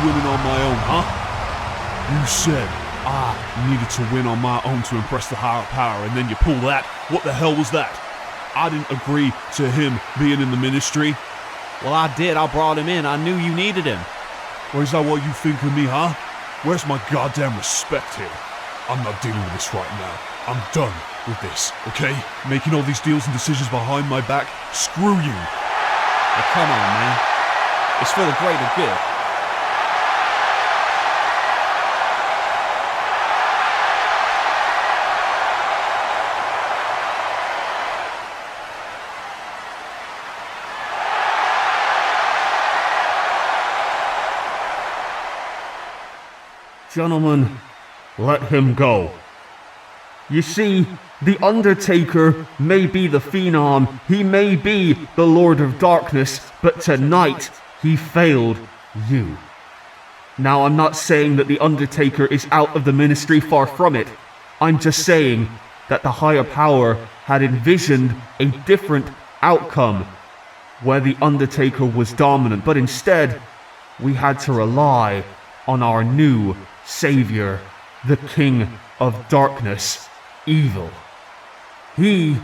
winning on my own, huh? You said I needed to win on my own to impress the higher power, and then you pull that? What the hell was that? I didn't agree to him being in the ministry. Well, I did. I brought him in. I knew you needed him. Or is that what you think of me, huh? Where's my goddamn respect here? I'm not dealing with this right now. I'm done with this, okay? Making all these deals and decisions behind my back? Screw you. Well, come on, man. It's for the greater good. Gentlemen, let him go. You see, the Undertaker may be the Phenom, he may be the Lord of Darkness, but tonight he failed you. Now, I'm not saying that the Undertaker is out of the ministry, far from it. I'm just saying that the higher power had envisioned a different outcome where the Undertaker was dominant, but instead we had to rely on our new savior, the King of Darkness, Evil. He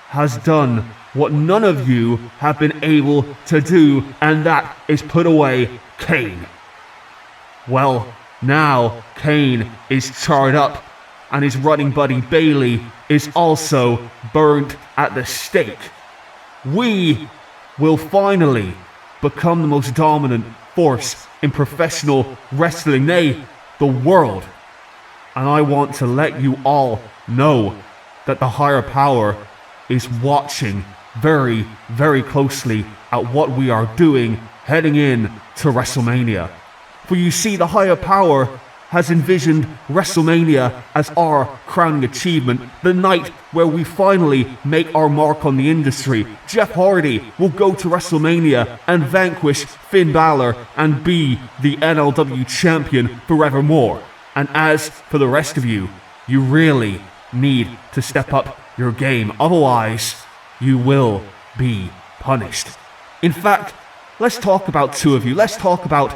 has done what none of you have been able to do, and that is put away Kane. Well, now Kane is charred up, and his running buddy Bailey is also burnt at the stake. We will finally become the most dominant force in professional wrestling, nay, the world. And I want to let you all know that the higher power is watching very, very closely at what we are doing heading in to WrestleMania. For you see, the higher power has envisioned WrestleMania as our crowning achievement, the night where we finally make our mark on the industry. Jeff Hardy will go to WrestleMania and vanquish Finn Balor and be the NLW champion forevermore. And as for the rest of you, you really need to step up your game, otherwise you will be punished. In fact, let's talk about two of you. Let's talk about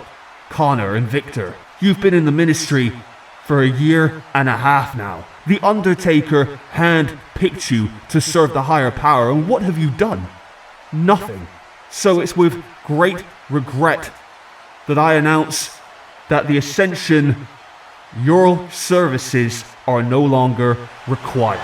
Connor and Victor. You've been in the ministry for 1.5 years now. The Undertaker hand-picked you to serve the higher power, and what have you done? Nothing. So it's with great regret that I announce that the Ascension, your services are no longer required.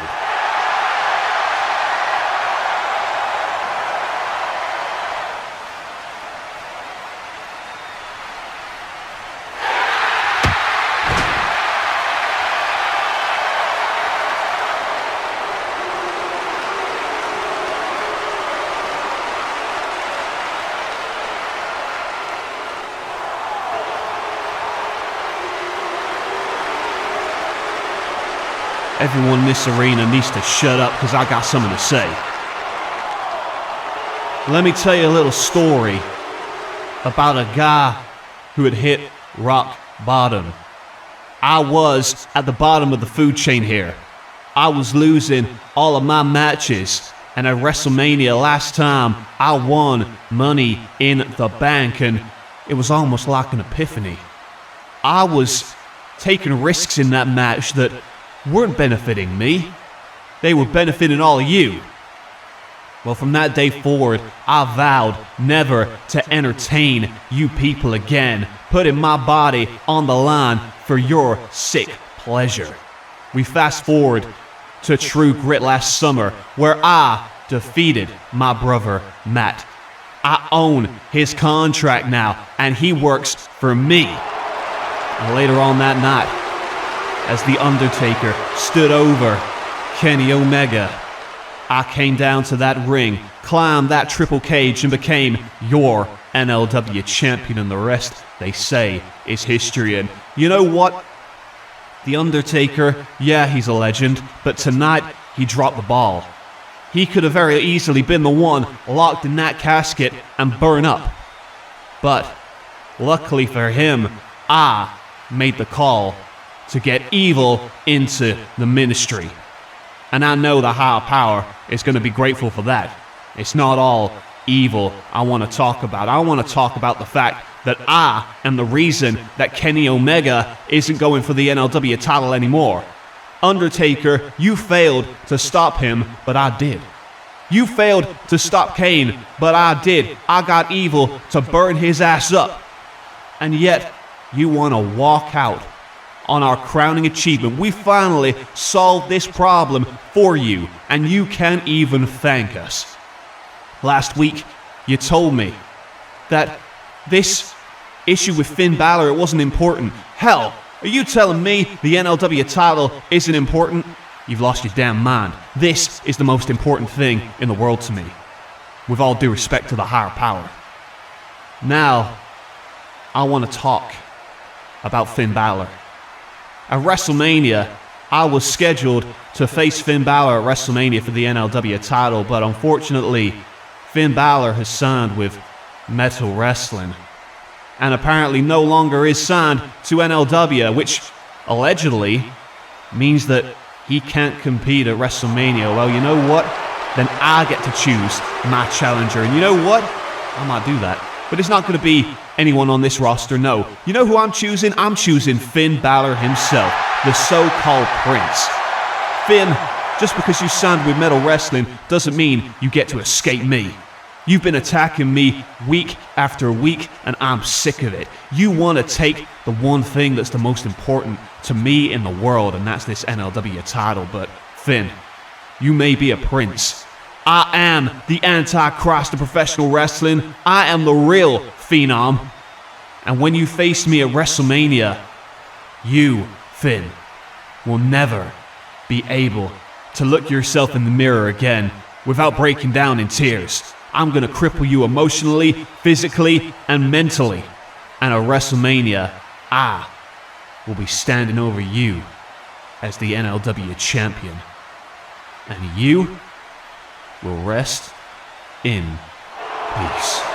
Everyone in this arena needs to shut up because I got something to say. Let me tell you a little story about a guy who had hit rock bottom. I was at the bottom of the food chain here. I was losing all of my matches, and at WrestleMania last time, I won Money in the Bank, and it was almost like an epiphany. I was taking risks in that match that weren't benefiting me. They were benefiting all of you. Well, from that day forward, I vowed never to entertain you people again, putting my body on the line for your sick pleasure. We fast forward to True Grit last summer, where I defeated my brother Matt. I own his contract now, and he works for me. And later on that night, as The Undertaker stood over Kenny Omega, I came down to that ring, climbed that triple cage, and became your NLW champion, and the rest, they say, is history. And you know what? The Undertaker, yeah, he's a legend, but tonight, he dropped the ball. He could have very easily been the one locked in that casket and burn up. But, luckily for him, I made the call to get Evil into the ministry. And I know the higher power is going to be grateful for that. It's not all Evil I want to talk about. I want to talk about the fact that I am the reason that Kenny Omega isn't going for the NLW title anymore. Undertaker, you failed to stop him, but I did. You failed to stop Kane, but I did. I got Evil to burn his ass up. And yet, you want to walk out on our crowning achievement. We finally solved this problem for you, and you can't even thank us. Last week, you told me that this issue with Finn Balor, it wasn't important. Hell, are you telling me the NLW title isn't important? You've lost your damn mind. This is the most important thing in the world to me. With all due respect to the higher power. Now, I want to talk about Finn Balor. At WrestleMania, I was scheduled to face Finn Balor at WrestleMania for the NLW title, but unfortunately, Finn Balor has signed with Metal Wrestling, and apparently no longer is signed to NLW, which allegedly means that he can't compete at WrestleMania. Well, you know what? Then I get to choose my challenger, and you know what? I might do that. But it's not going to be anyone on this roster, no. You know who I'm choosing? I'm choosing Finn Balor himself, the so-called Prince. Finn, just because you signed with Metal Wrestling doesn't mean you get to escape me. You've been attacking me week after week, and I'm sick of it. You want to take the one thing that's the most important to me in the world, and that's this NLW title. But Finn, you may be a prince. I am the Antichrist of professional wrestling. I am the real Phenom. And when you face me at WrestleMania, you, Finn, will never be able to look yourself in the mirror again without breaking down in tears. I'm going to cripple you emotionally, physically, and mentally. And at WrestleMania, I will be standing over you as the NLW champion. And you will rest in peace.